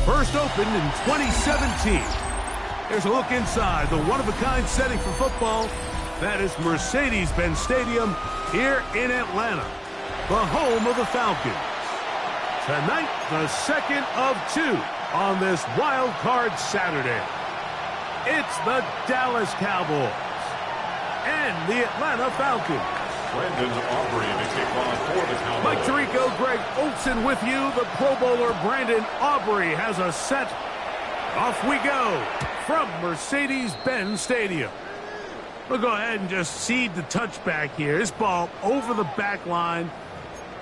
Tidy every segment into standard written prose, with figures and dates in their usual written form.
First opened in 2017. Here's a look inside the one-of-a-kind setting for football. That is Mercedes-Benz Stadium here in Atlanta, the home of the Falcons. Tonight, the second of two on this wild card Saturday. It's the Dallas Cowboys and the Atlanta Falcons. Brandon Aubrey to kick off for the Cowboys. Mike Tirico, Greg Olsen with you. The Pro Bowler Brandon Aubrey has a set. Off we go from Mercedes-Benz Stadium. We'll go ahead and just seed the touchback here. This ball over the back line.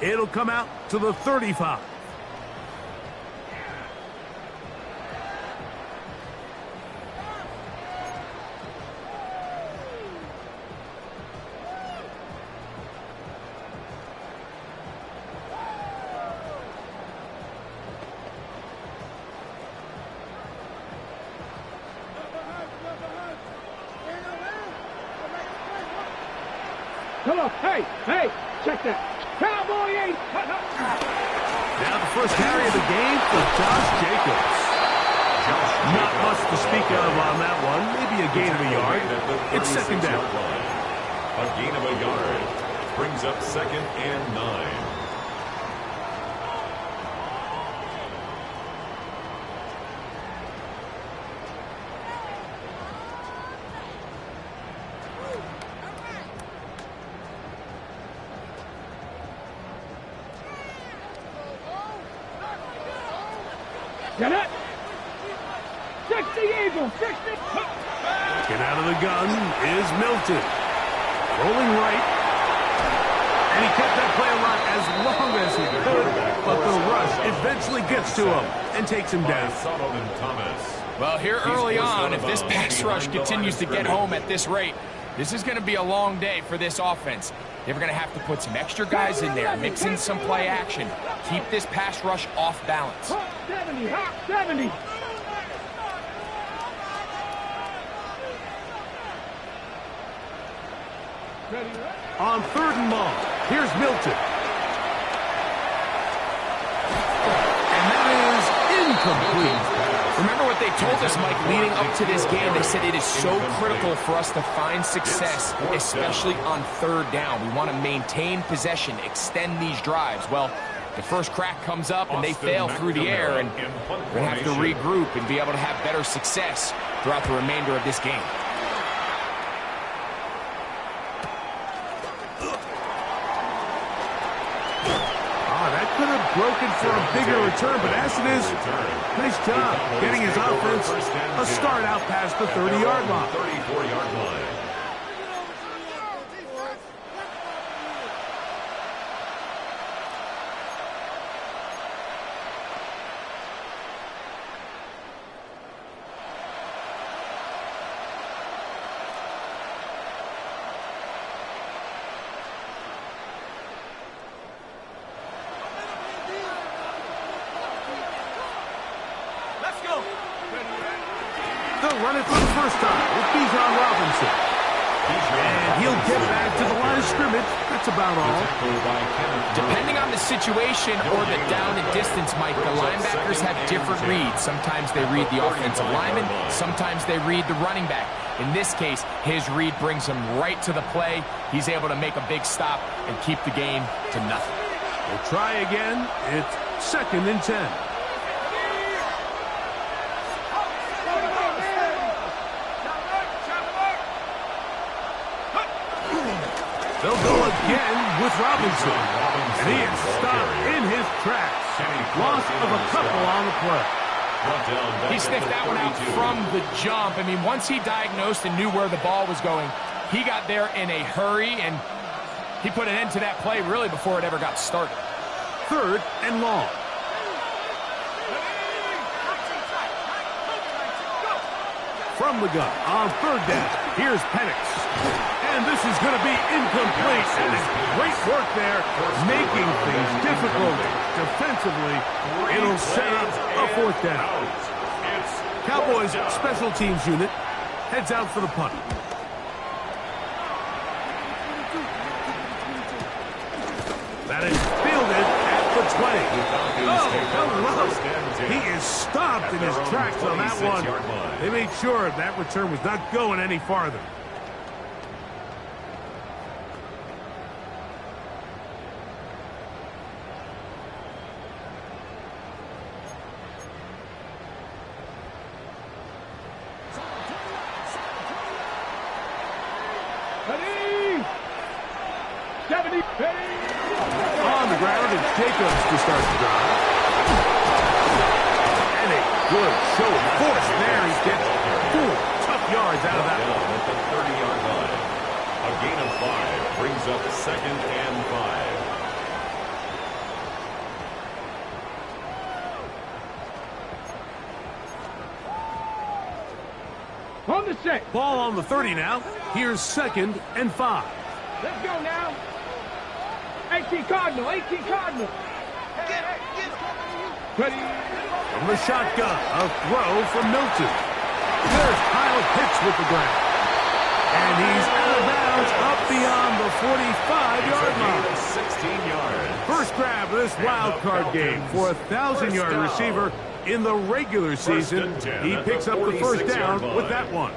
It'll come out to the 35. Come on, hey, check that. Cowboy 8. Now the first carry of the game for Josh Jacobs. Not much to speak of on that one. Maybe a gain of a yard. It's second down. A gain of a yard brings up 2nd and 9. Get it! 60 Eagles, 60! Get out of the gun is Milton. Rolling right. And he kept that play alive as long as he could, but the rush eventually gets to him and takes him down. Well, here early on, if this pass rush continues to get home at this rate, this is going to be a long day for this offense. They're going to have to put some extra guys in there, mix in some play action, keep this pass rush off balance. Hop 70, hop 70. On 3rd and long, here's Milton. And that is incomplete. Remember what they told us, Mike, leading up to this game? They said it is so critical for us to find success, especially on third down. We want to maintain possession, extend these drives. Well, the first crack comes up and they fail through the air, and we're going to have to regroup and be able to have better success throughout the remainder of this game. Could have broken for a bigger return, but as it is, nice job getting his offense a start out past the 30-yard line. 34-yard line. They'll run it for the first time with Bijan Robinson. And he'll get back to the line of scrimmage. That's about all. Depending on the situation or the down and distance, Mike, the linebackers have different reads. Sometimes they read the offensive lineman. Sometimes they read the running back. In this case, his read brings him right to the play. He's able to make a big stop and keep the game to nothing. We'll try again. It's 2nd and 10. They'll go again with Robinson. And he is stopped in his tracks. Loss of a couple on the play. He sniffed that one out from the jump. I mean, once he diagnosed and knew where the ball was going, he got there in a hurry, and he put an end to that play really before it ever got started. 3rd and long. From the gun on 3rd down. Here's Penix. And this is going to be incomplete. And it's great work there, making things difficult defensively. It'll set up a 4th down. Cowboys special teams unit heads out for the punt. That is fielded at the 20. Oh, hello. He is stopped in his tracks on that one. They made sure that return was not going any farther. On the ground, it's Jacobs to start the drive. And a good show of force there. He gets 4 tough yards out of that one. At the 30-yard line. A gain of 5 brings up 2nd and 5. On the set. Ball on the 30 now. Here's 2nd and 5. Let's go now. 18 Cardinal, 18 Cardinal. Ready. From the shotgun, a throw from Milton. There's Kyle Pitts with the grab. And he's out of bounds up beyond the 45-yard line. 16 yards. First grab of this wild card game for a 1,000-yard receiver in the regular season. He picks up the first down with that one.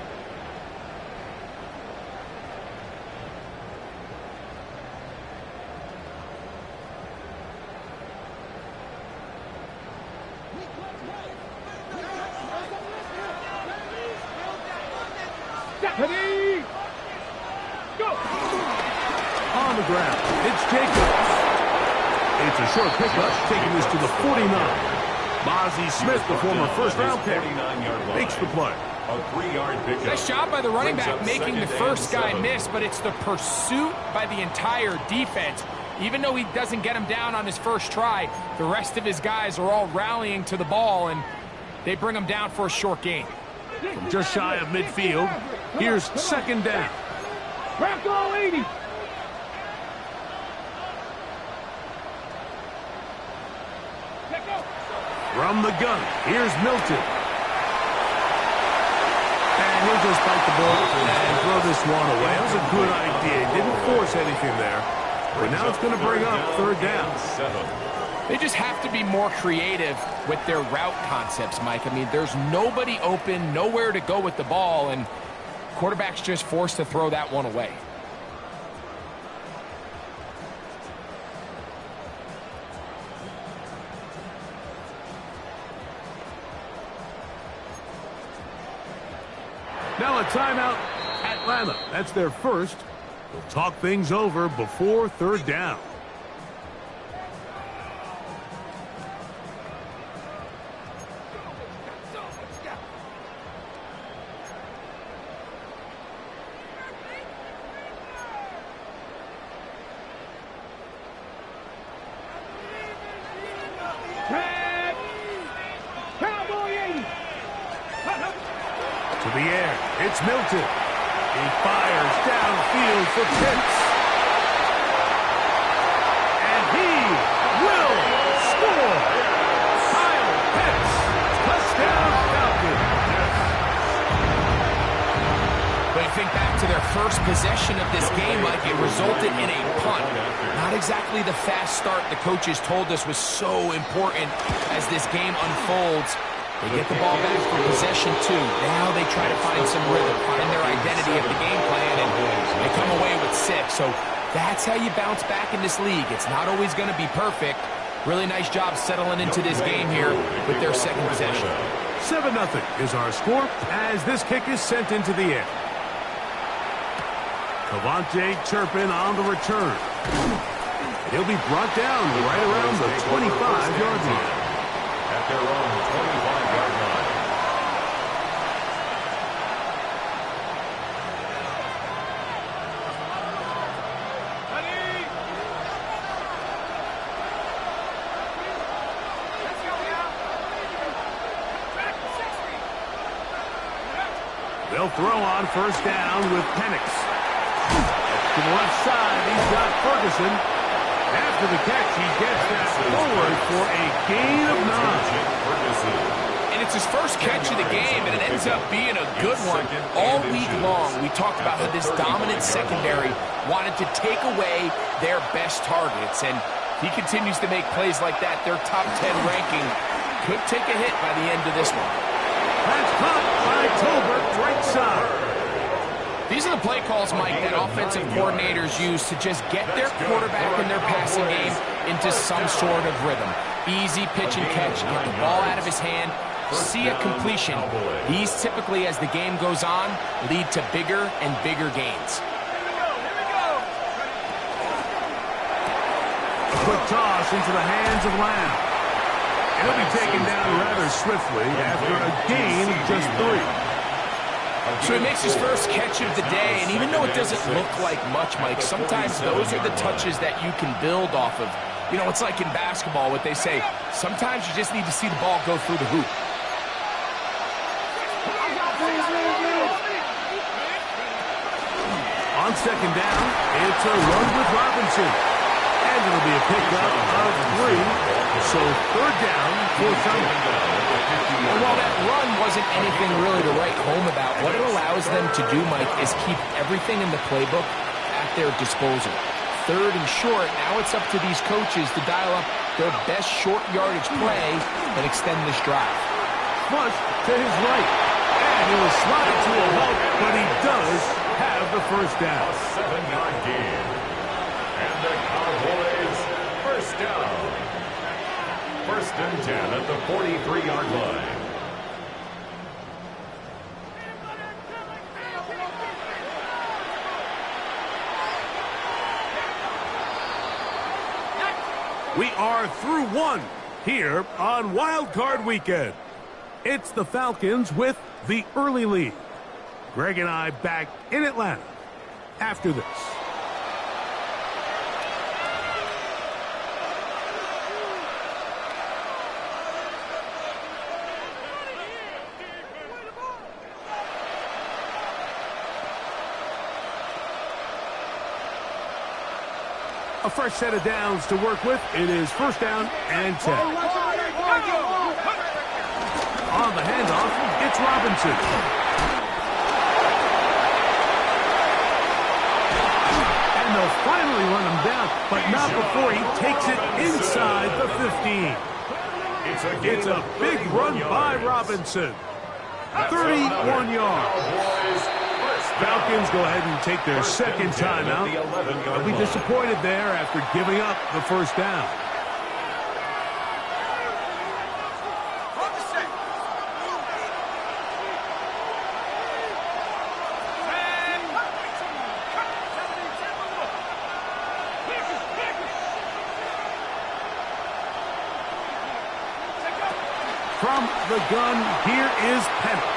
Ready. Go. On the ground, it's Jacobs. It's a short pickup, taking this to the 49. Mozzie Smith, the former first-round pick, makes the play. A 3-yard pickup. Nice job by the running back making the first guy miss, but it's the pursuit by the entire defense. Even though he doesn't get him down on his first try, the rest of his guys are all rallying to the ball, and they bring him down for a short gain. From just shy of midfield, here's 2nd down. Crack all 80. From the gun, here's Milton. And he'll just bite the ball and throw this one away. That was a good idea. He didn't force anything there. But now it's going to bring up 3rd down. They just have to be more creative with their route concepts, Mike. I mean, there's nobody open, nowhere to go with the ball, and quarterback's just forced to throw that one away. Now a timeout, Atlanta. That's their first. They'll talk things over before third down. To the air, it's Milton. He fires downfield for Pitts. And he will score. Kyle Pitts, touchdown Falcons. But you think back to their first possession of this game, Mike, it resulted in a punt. Not exactly the fast start the coaches told us was so important as this game unfolds. They get the ball back for possession 2. Now they try to find some rhythm, find their identity of the game plan, and they come away with 6. So that's how you bounce back in this league. It's not always going to be perfect. Really nice job settling into this game here with their second possession. 7-0 is our score as this kick is sent into the air. Cavante Turpin on the return. He'll be brought down right around the 25-yard line. At their own 25-yard line. They'll throw on first down with Penix. To the left side, he's got Ferguson. After the catch, he gets that forward for a gain of 9. And it's his first catch of the game, and it ends up being a good one. All week long, we talked about how this dominant secondary wanted to take away their best targets, and he continues to make plays like that. Their top 10 ranking could take a hit by the end of this one. That's caught by Tolbert, right side. These are the play calls, Mike, that offensive coordinators use to just get their quarterback and their passing game into some sort of rhythm. Easy pitch and catch, get the ball out of his hand, see a completion. These typically, as the game goes on, lead to bigger and bigger gains. A quick toss into the hands of Lamb. And he'll be taken down rather swiftly after a gain of just 3. So he makes his first catch of the day, and even though it doesn't look like much, Mike, sometimes those are the touches that you can build off of. You know, it's like in basketball, what they say, sometimes you just need to see the ball go through the hoop. On second down, it's a run with Robinson. And it'll be a pickup of 3. So third down for Sumner. And while that run wasn't anything really to write home about, what it allows them to do, Mike, is keep everything in the playbook at their disposal. Third and short, now it's up to these coaches to dial up their best short yardage play and extend this drive. Flush to his right. And he'll slide to a halt, but he does have the first down. A 7-yard gain. And the Cowboys first down. First and 10 at the 43-yard line. We are through one here on Wild Card Weekend. It's the Falcons with the early lead. Greg and I back in Atlanta after this. A fresh set of downs to work with. It is first down and 10. On the handoff, it's Robinson. And they'll finally run him down, but not before he takes it inside the 15. It's a big run by Robinson. 31 yards. Falcons go ahead and take their second timeout. They'll be disappointed there after giving up the first down. From the gun, here is Penix.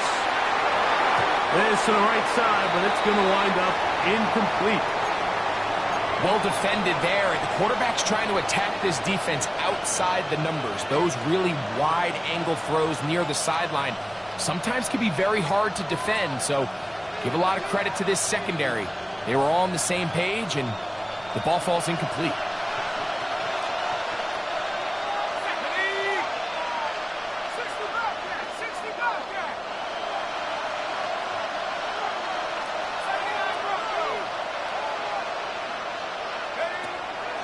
This to the right side, but it's going to wind up incomplete. Well defended there. The quarterback's trying to attack this defense outside the numbers. Those really wide angle throws near the sideline sometimes can be very hard to defend, so give a lot of credit to this secondary. They were all on the same page, and the ball falls incomplete.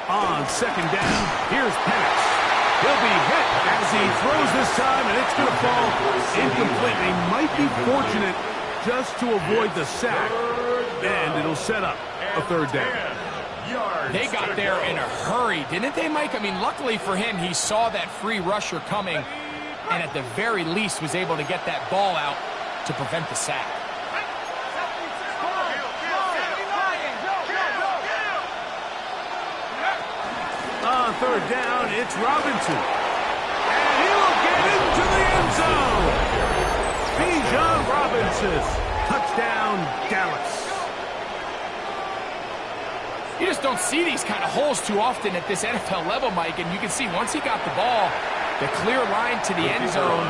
On second down, here's Penix. He'll be hit as he throws this time, and it's going to fall incomplete. They might be fortunate just to avoid the sack, and it'll set up a third down. They got there in a hurry, didn't they, Mike? I mean, luckily for him, he saw that free rusher coming, and at the very least was able to get that ball out to prevent the sack. On third down, it's Robinson. And he will get into the end zone. Bijan Robinson. Touchdown, Dallas. You just don't see these kind of holes too often at this NFL level, Mike, and you can see once he got the ball, the clear line to the end zone,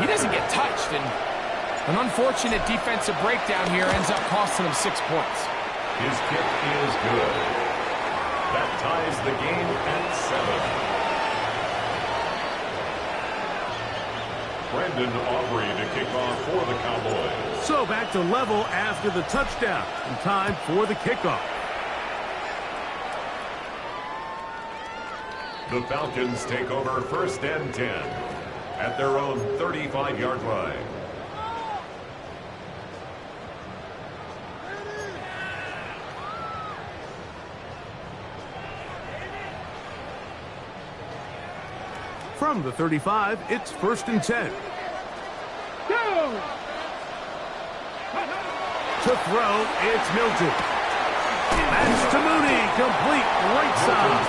he doesn't get touched, and an unfortunate defensive breakdown here ends up costing him 6 points. His kick is good. That ties the game at 7. Brandon Aubrey to kick off for the Cowboys. So back to level after the touchdown. And time for the kickoff. The Falcons take over 1st and 10 at their own 35-yard line. From the 35, it's 1st and 10. Go! To throw, it's Milton. That's to Mooney, complete right side.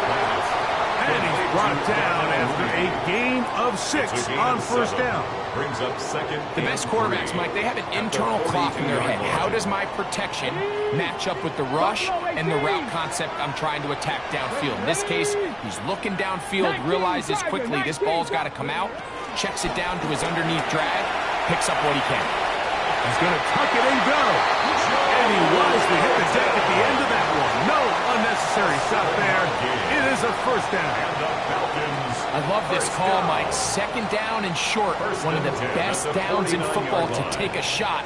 And he's brought down after a gain of 6 on first down. Brings up second. The best quarterbacks, Mike, they have an internal clock in their head. How does my protection match up with the rush and the route concept I'm trying to attack downfield? In this case, he's looking downfield, realizes quickly this ball's got to come out, checks it down to his underneath drag, picks up what he can. He's going to tuck it and go. And he wisely hit the deck at the end of that one. No unnecessary shot there. It is a first down. I love this call, Mike. Second down and short. One of the best downs in football to take a shot.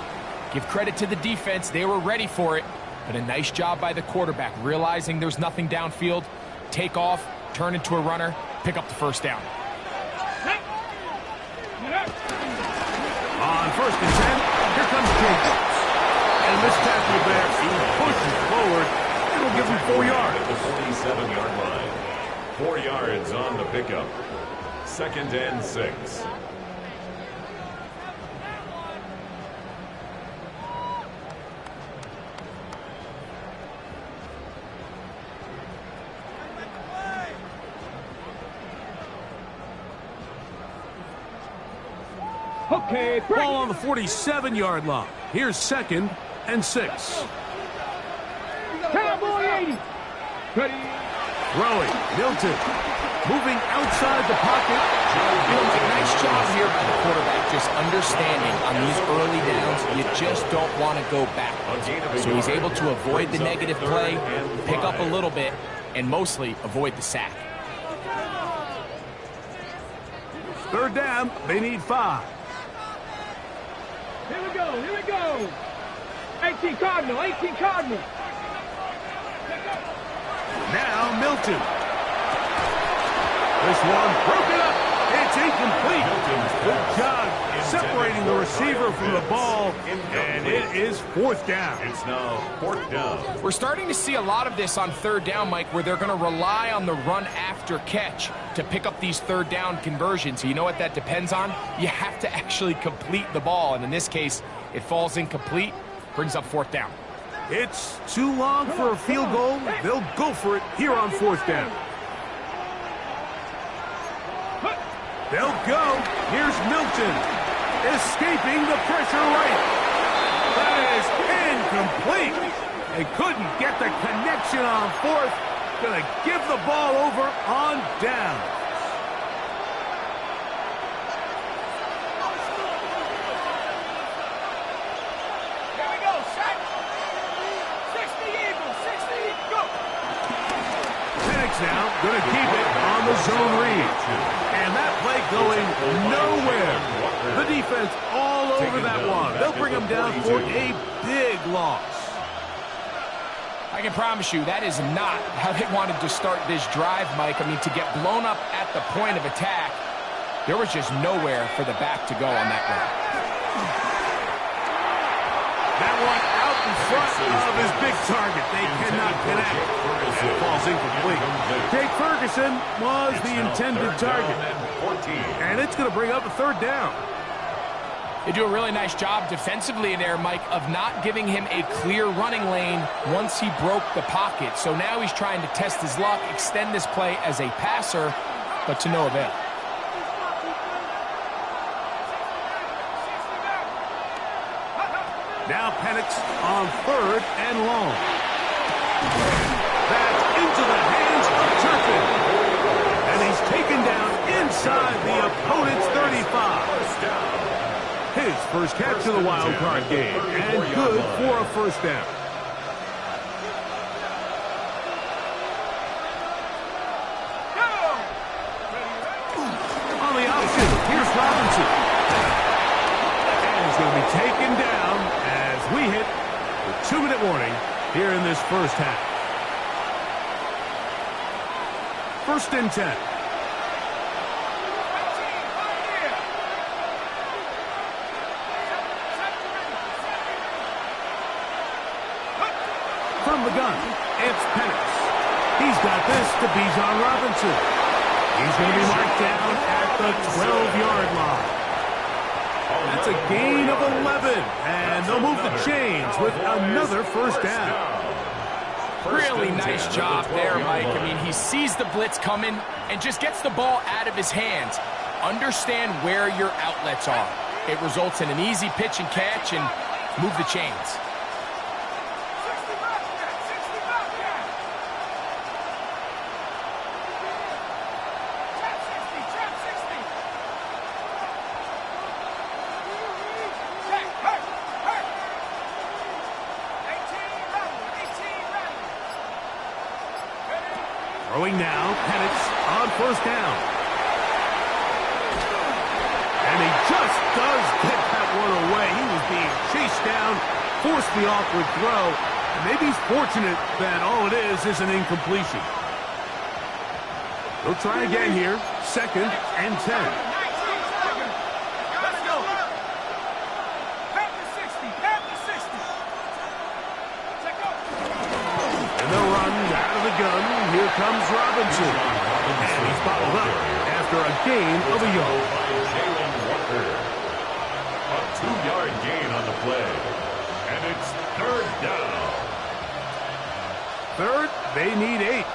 Give credit to the defense. They were ready for it. But a nice job by the quarterback, realizing there's nothing downfield. Take off, turn into a runner, pick up the first down. On 1st and 10, here comes Jacobs. And this tackle there, he pushes forward. It'll give him 4 yards. At the 47-yard line. 4 yards on the pickup. 2nd and 6. Okay, Ball on the 47-yard line. Here's 2nd and 6. Cowboy 80. Ready. Throwing, Milton. Moving outside the pocket. You know, Mike, nice job here by the quarterback, just understanding on these early downs, you just don't want to go backwards. So he's able to avoid the negative play, pick up a little bit, and mostly avoid the sack. 3rd down, they need 5. Here we go, here we go. 18 Cardinal, 18 Cardinal. Now Milton. This one broken up. It's It's incomplete. Good job separating the receiver from the ball, and it is fourth down. It's now fourth down. We're starting to see a lot of this on third down, Mike, where they're going to rely on the run after catch to pick up these third down conversions. You know what that depends on? You have to actually complete the ball, and in this case, it falls incomplete, brings up fourth down. It's too long for a field goal. They'll go for it here on fourth down. They'll go. Here's Milton, escaping the pressure right. That is incomplete. They couldn't get the connection on fourth. Gonna give the ball over on down. Here we go, set. 60 Eagles, 60, go. Penix now gonna keep it on the zone read. And that play going nowhere. The defense all over that one. They'll bring them down for a big loss. I can promise you that is not how they wanted to start this drive, Mike. I mean, to get blown up at the point of attack, there was just nowhere for the back to go on that run. That one out in front of his big target. They cannot connect. It falls incomplete. Jake Ferguson was the intended target. And it's going to bring up a third down. They do a really nice job defensively in there, Mike, of not giving him a clear running lane once he broke the pocket. So now he's trying to test his luck, extend this play as a passer, but to no avail. Now Penix on third and long. That's into the hands of Turpin. And he's taken down inside the opponent's 35. His first catch of the wild card game, and good for a first down. On the option, here's Robinson. And he's going to be taken down as we hit the 2-minute warning here in this first half. First and 10. From the gun, it's Penix. He's got this to Bijan Robinson. He's going to be marked down at the 12-yard line. That's a gain of 11, and they'll move the chains with another first down. Really nice job there, Mike. I mean, he sees the blitz coming and just gets the ball out of his hands. Understand where your outlets are. It results in an easy pitch and catch and move the chains. Throwing now, Penix on first down. And he just does get that one away. He was being chased down, forced the awkward throw. And maybe he's fortunate that all it is an incompletion. They'll try again here, second and 10. Gun. Here comes Robinson. And he's bottled up after a gain of a yard. A 2-yard gain on the play. And it's third down. Third, they need 8.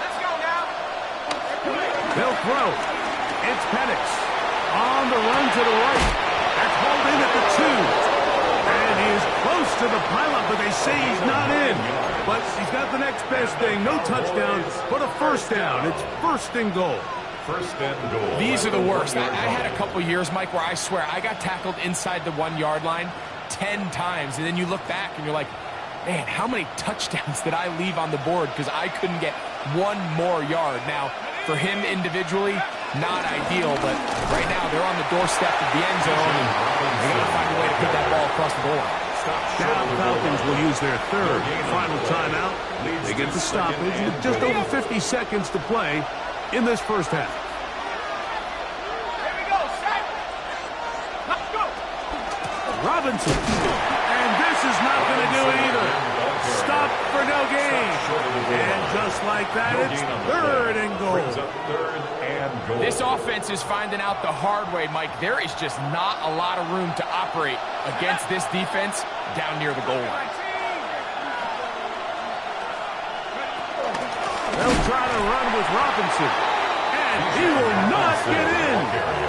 Let's go now. They'll throw. It's Penix. On the run to the right. That's hauled in at the 2. And he is close to the pileup, but they say he's not in. But he's got the next best thing. No touchdown, but a first down. It's first and goal. First and goal. These are the worst. I had a couple years, Mike, where I swear I got tackled inside the 1-yard line 10 times. And then you look back and you're like, man, how many touchdowns did I leave on the board because I couldn't get one more yard? Now, for him individually, not ideal, but right now they're on the doorstep of the end zone, and they got to find a way to put that ball across the goal line. Now the Falcons will use their third final timeout. They get the stoppage with just over 50 seconds to play in this first half. Robinson. And this is not going to do it either. Stop for no gain. And just like that, it's 3rd and goal. This offense is finding out the hard way, Mike. There is just not a lot of room to operate against this defense down near the goal line. They'll try to run with Robinson. And he will not get in.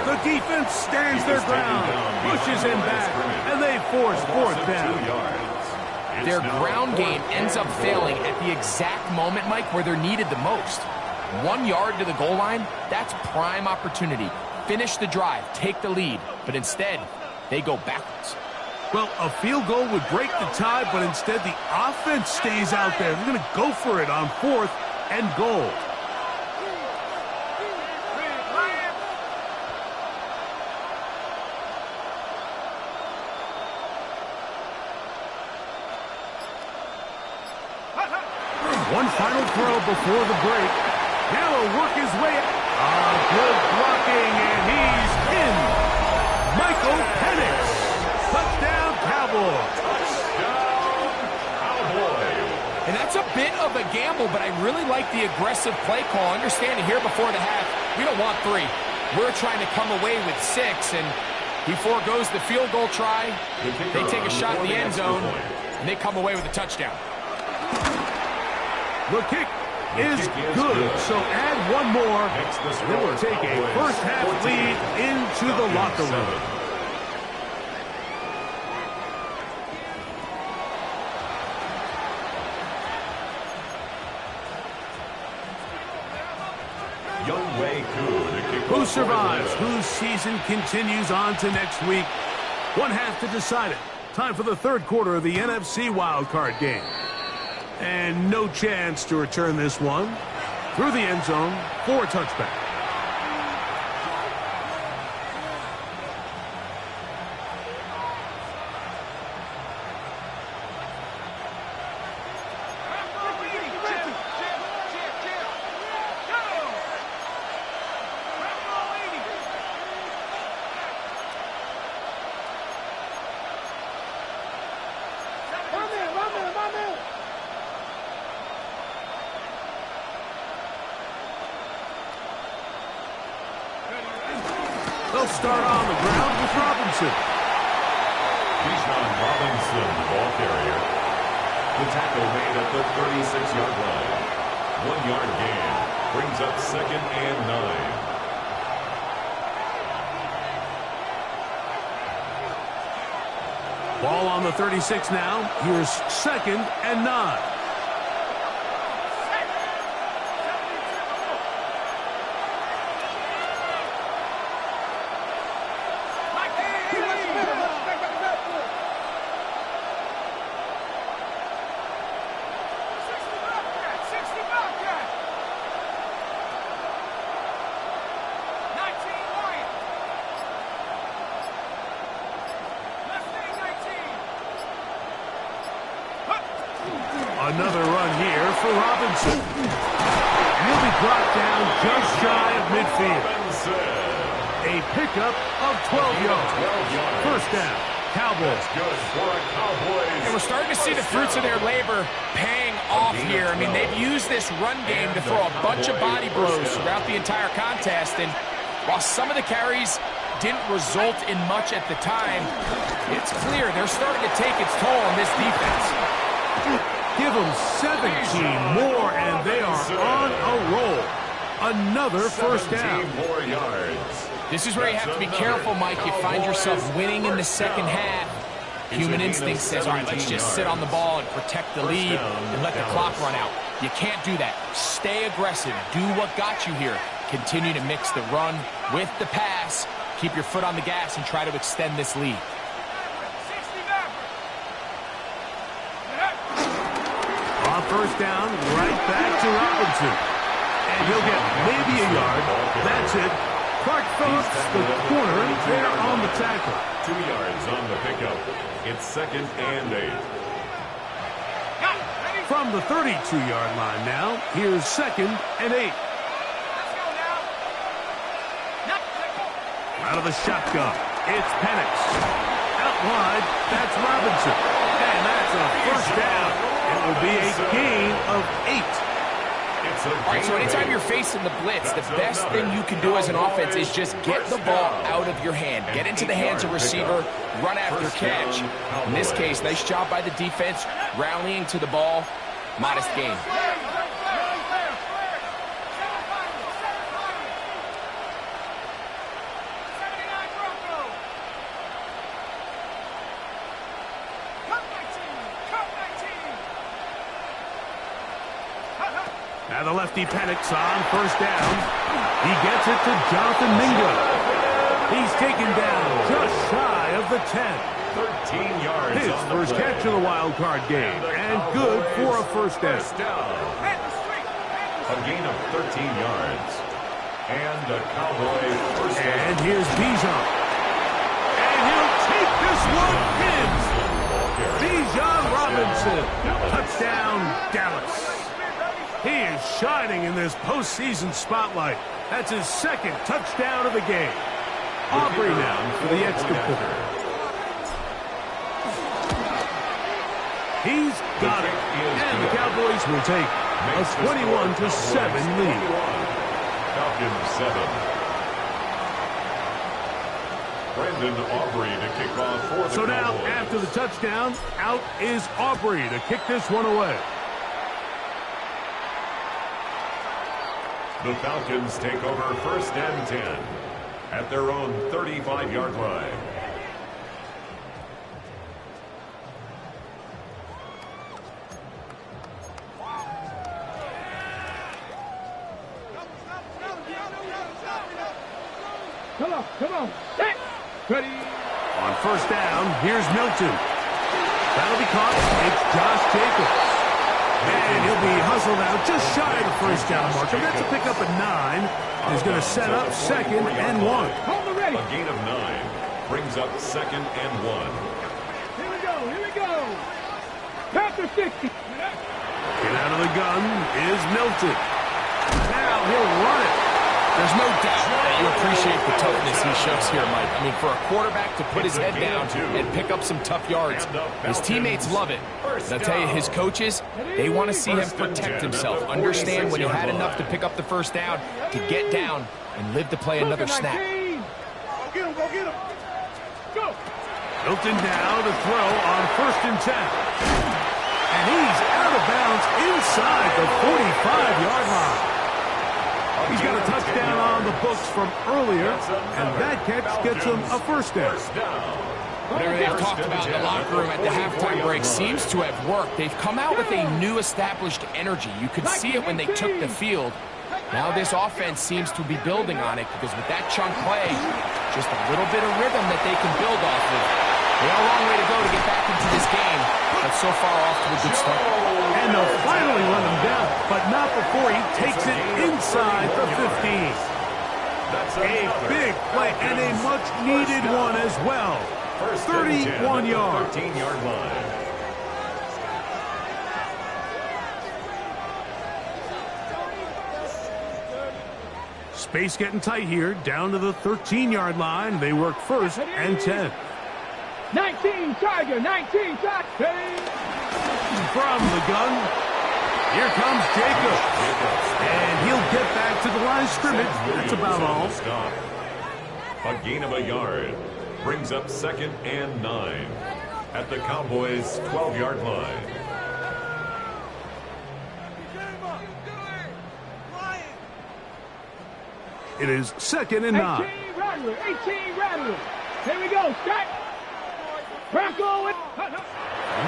The defense stands their ground, pushes him back, and they force 4th down. Their ground game ends up failing at the exact moment, Mike, where they're needed the most. 1 yard to the goal line, that's prime opportunity. Finish the drive, take the lead, but instead, they go backwards. Well, a field goal would break the tie, but instead the offense stays out there. They're going to go for it on 4th and goal. One final throw before the break. Now he'll work his way out. Good blocking, and he's in. Michael Penix. Touchdown, Cowboys. Touchdown, Cowboys. And that's a bit of a gamble, but I really like the aggressive play call. Understanding here before the half, we don't want 3. We're trying to come away with 6, and he foregoes the field goal try. They take a shot in the end zone, and they come away with a touchdown. The kick is good, so add one more, and they will take a first-half lead into the locker room. Who survives? Whose season continues on to next week? 1 half to decide it. Time for the 3rd quarter of the NFC wildcard game. And no chance to return this one. Through the end zone for a touchback. They'll start on the ground with Robinson. Robinson, the ball carrier. The tackle made at the 36-yard line. 1 yard gain brings up 2nd and 9. Ball on the 36 now. Here's 2nd and 9. Another run here for Robinson. He'll be brought down just shy of midfield. A pickup of 12 yards. First down, Cowboys. And we're starting to see the fruits of their labor paying off here. I mean, they've used this run game to throw a bunch of body blows throughout the entire contest. And while some of the carries didn't result in much at the time, it's clear they're starting to take its toll on this defense. Give them 17 more, and they are on a roll. Another first down. This is where you have to be careful, Mike. You find yourself winning in the second half. Human instinct says, all right, let's just sit on the ball and protect the lead and let the clock run out. You can't do that. Stay aggressive. Do what got you here. Continue to mix the run with the pass. Keep your foot on the gas and try to extend this lead. On first down, right back to Robinson. And he'll get maybe a yard. That's it. Clark Phillips, the corner, there on the tackle. 2 yards on the pickup. It's 2nd and 8. From the 32-yard line now, here's 2nd and 8. Out of the shotgun, it's Penix. Out wide, that's Robinson. And that's a first down. It will be a gain of 8. All right, so anytime you're facing the blitz, the best thing you can do as an offense is just get the ball out of your hand. Get into the hands of receiver, run after catch. In this case, nice job by the defense, rallying to the ball. Modest gain. Now the lefty panics on first down. He gets it to Jonathan Mingo. He's taken down just shy of the 10. 13 yards. His first catch of the wild card game, and good for a first down. A gain of 13 yards. And a Cowboy first down. And here's Bijan. And he'll take this one in. Bijan Robinson. Touchdown, Dallas. He is shining in this postseason spotlight. That's his second touchdown of the game. Aubrey now for the extra point. He's got it. And the Cowboys will take a 21-7 lead. Falcons 7. Brandon Aubrey to kick off for the So now, Cowboys. after the touchdown, out is Aubrey to kick this one away. The Falcons take over first and 10 at their own 35-yard line. Come on. Set. Ready. On first down, here's Milton. That'll be caught. It's Josh Jacobs. And he'll be hustled out just shy of the first down marker. That's a pickup at 9. He's going to set up second and 1. Hold the ready. A gain of 9 brings up second and 1. Here we go. Panther 60. Get out of the gun is Milton. Now he'll run it. There's no doubt that you appreciate the toughness he shows here, Mike. I mean, for a quarterback to put his head down and pick up some tough yards, his teammates love it. And I'll tell you, his coaches, they want to see him protect himself, understand when he had enough to pick up the first down, to get down and live to play another snap. Go get him. Go. Milton now to throw on first and 10. And he's out of bounds inside the 45-yard line. He's got a touchdown on the books from earlier, and that catch gets him a first down. Whatever they've talked about in the locker room at the halftime break seems to have worked. They've come out with a new established energy. You could see it when they took the field. Now this offense seems to be building on it because with that chunk play, just a little bit of rhythm that they can build off of. They got a long way to go to get back into this game, but so far off to a good start. And they'll finally run him down, but not before he takes it inside the 15. A big play and a much-needed one as well. 31 yards. 13-yard line. Space getting tight here, down to the 13-yard line. They work first and 10. 19 Tiger. From the gun, here comes Jacob. And he'll get back to the line of scrimmage. That's about all. Stop. A gain of a yard brings up second and 9 at the Cowboys' 12-yard line. It is second and 9. 18 Rattler. Here we go. Start. Bronco. On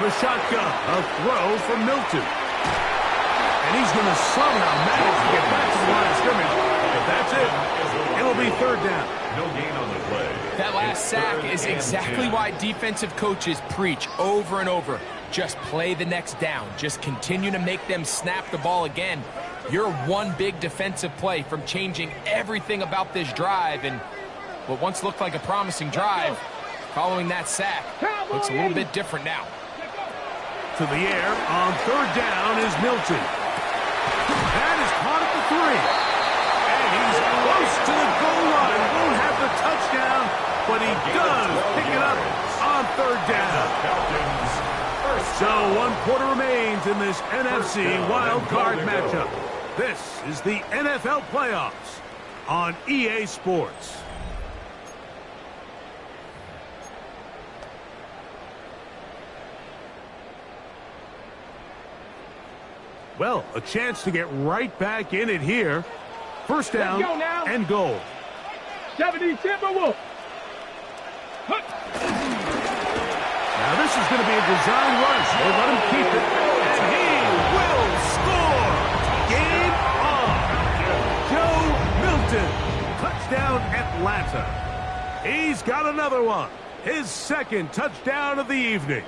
the shotgun, a throw from Milton. And he's going to somehow manage to get back to the line of scrimmage. But that's it. It'll be third down. No gain on the play. That last sack is exactly why defensive coaches preach over and over. Just play the next down. Just continue to make them snap the ball again. You're one big defensive play from changing everything about this drive. And what once looked like a promising drive, following that sack, looks a little bit different now. To the air on third down is Milton. That is caught at the 3. And he's close to the goal line. Won't have the touchdown, but he does pick it up on third down. So 1 quarter remains in this NFC wild card matchup. This is the NFL playoffs on EA Sports. Well, a chance to get right back in it here. First down and goal. 70 Timberwolves. Now this is going to be a design rush. They let him keep it, and he will score. Game on. Joe Milton. Touchdown Atlanta. He's got another one. His second touchdown of the evening.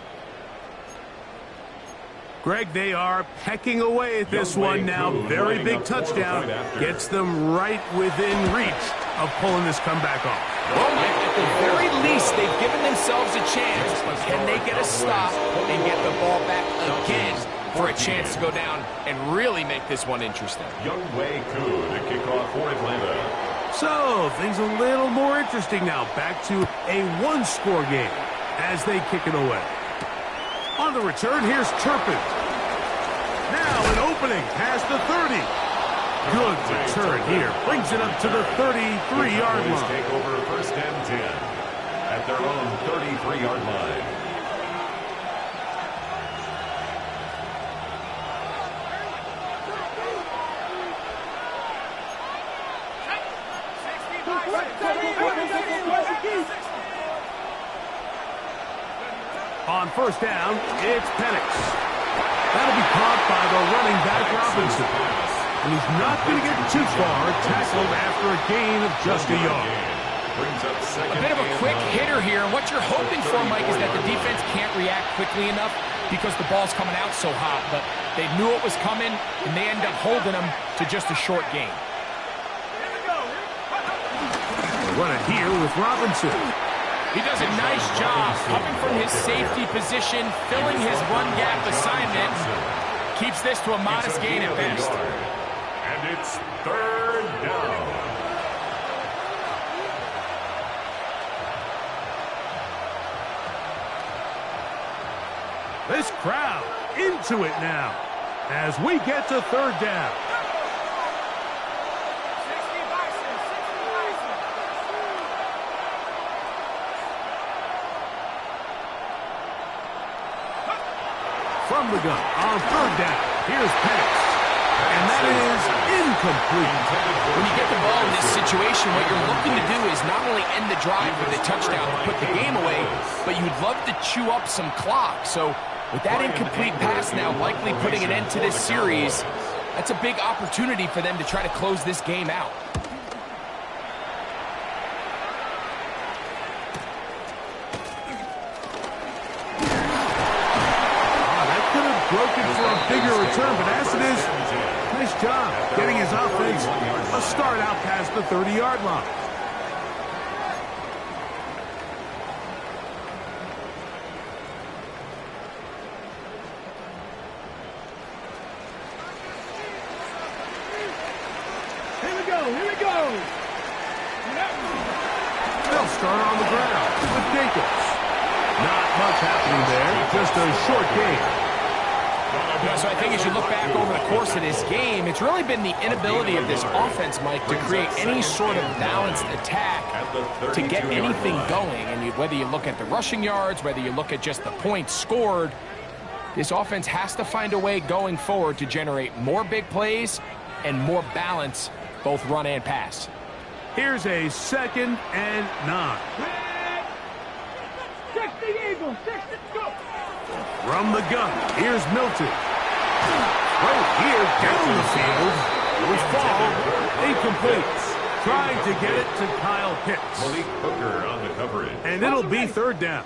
Greg, they are pecking away at this one now. Very big touchdown. Gets them right within reach of pulling this comeback off. Well, Mike, at the very least, they've given themselves a chance. Can they get a stop and get the ball back again for a chance to go down and really make this one interesting? Young Wei Koo to kick off for Atlanta. So, things a little more interesting now. Back to a one-score game as they kick it away. On the return, here's Turpin. Now an opening past the 30. Good return here. Brings it up to the 33-yard line. Take over first and 10 at their own 33-yard line. On first down, it's Penix. That'll be caught by the running back Robinson. And he's not going to get too far, tackled after a gain of just a yard. A bit of a quick hitter here, and what you're hoping for, Mike, is that the defense can't react quickly enough because the ball's coming out so hot. But they knew it was coming, and they end up holding them to just a short gain. Run it here with Robinson. He does a nice job coming from his safety position, filling his run gap assignment. Keeps this to a modest gain at best. And it's third down. This crowd into it now as we get to third down. From the gun on third down. Here's Penix. And that is incomplete. When you get the ball in this situation, what you're looking to do is not only end the drive with a touchdown to put the game away, but you'd love to chew up some clock. So with that incomplete pass now likely putting an end to this series, that's a big opportunity for them to try to close this game out. Broken for a bigger return, but as it is, nice job getting his offense a start out past the 30-yard line. Here we go. They'll start on the ground with Jacobs. Not much happening there, just a short game. Yeah, so I think as you look back over the course of this game, it's really been the inability of this offense, Mike, to create any sort of balanced attack to get anything going. And whether you look at the rushing yards, whether you look at just the points scored, this offense has to find a way going forward to generate more big plays and more balance, both run and pass. Here's a 2nd and 9. 60 Eagles, 60, go! From the gun, here's Milton. Right here, down the field. Will fall, incomplete. Trying to get it to Kyle Pitts. Malik Hooker on the coverage. And it'll be third down.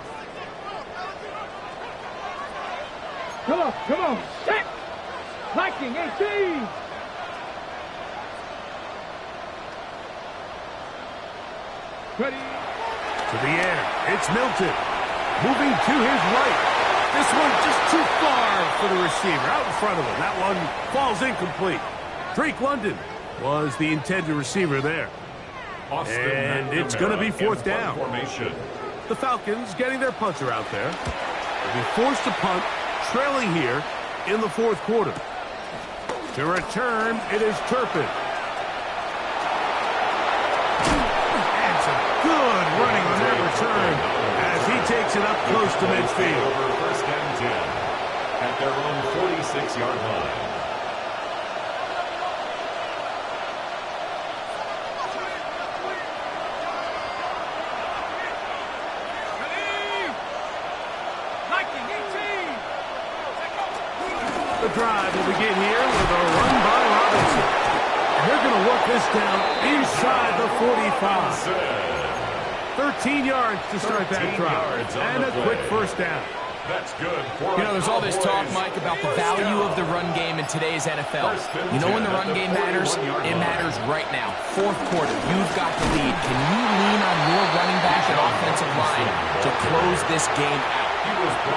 Come on, set! Viking 18! Ready? To the air, it's Milton. Moving to his right. This one just too far for the receiver. Out in front of him. That one falls incomplete. Drake London was the intended receiver there. And it's going to be fourth down. Formation. The Falcons getting their punter out there. They'll be forced to punt, trailing here in the fourth quarter. To return, it is Turpin. And some good running on that return as he takes it up close to midfield. Over first and 10 at their own 46-yard line. The drive will begin here with a run by Robinson. And they're going to work this down inside the 45. 13 yards to start that drive. And a quick first down. That's good. You know, there's all this talk, Mike, about the value of the run game in today's NFL. You know when the run game matters? It matters right now. Fourth quarter, you've got the lead. Can you lean on your running back and offensive line to close this game out?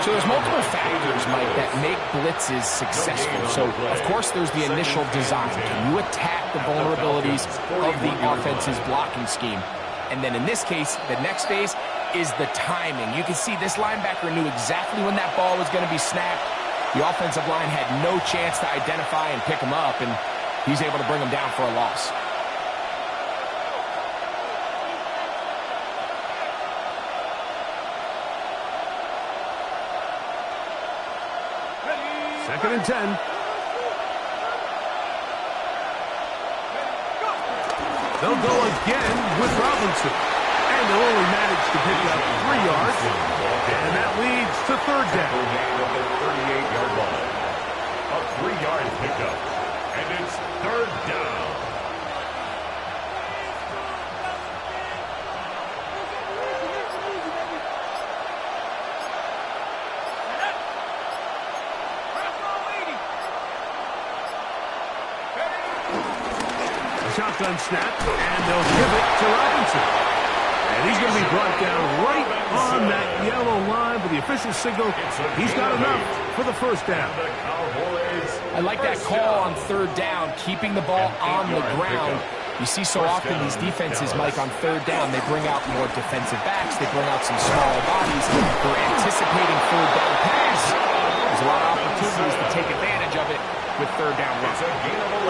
So there's multiple factors, Mike, that make blitzes successful. So, of course, there's the initial design. Can you attack the vulnerabilities of the offense's blocking scheme? And then in this case, the next phase is the timing. You can see this linebacker knew exactly when that ball was going to be snapped. The offensive line had no chance to identify and pick him up, and he's able to bring him down for a loss. Second and 10. They'll go again with Robinson. And they'll only manage to pick up 3 yards. And that leads to third down. At their 38-yard line. A 3-yard pickup. And it's third down. Shotgun snap, and they'll give it to Robinson. And he's going to be brought down right on that yellow line, but the official signal, he's got enough for the first down. I like that call on third down, keeping the ball on the ground. You see so often these defenses, Mike, on third down, they bring out more defensive backs, they bring out some smaller bodies. They're anticipating third down pass. There's a lot of opportunities to take advantage of it with third down run.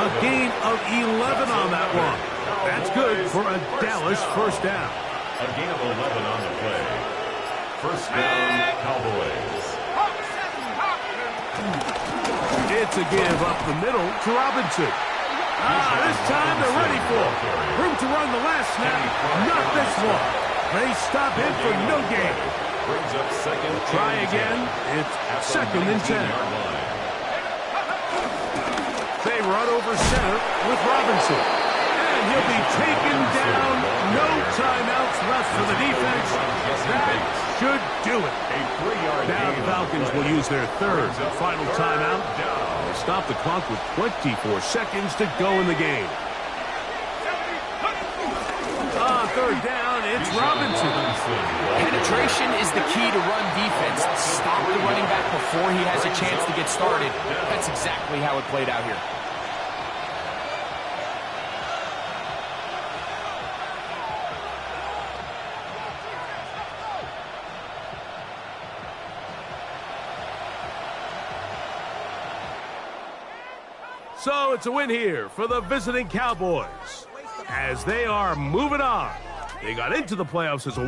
A gain of 11 on that one. That's good for a Dallas first down. A gain of 11 on the play. First down, Cowboys. It's a give up the middle to Robinson. This time they're ready for it. Room to run the last snap. Not this one. They stop him for no gain. Brings up second. Try again. It's second and 10. They run over center with Robinson. And he'll be taken down. No timeouts left for the defense. That should do it. Now the Falcons will use their third and final timeout. They'll stop the clock with 24 seconds to go in the game. On third down, it's Robinson. Penetration is the key to run defense. Stop the running back before he has a chance to get started. That's exactly how it played out here. So it's a win here for the visiting Cowboys as they are moving on. They got into the playoffs as a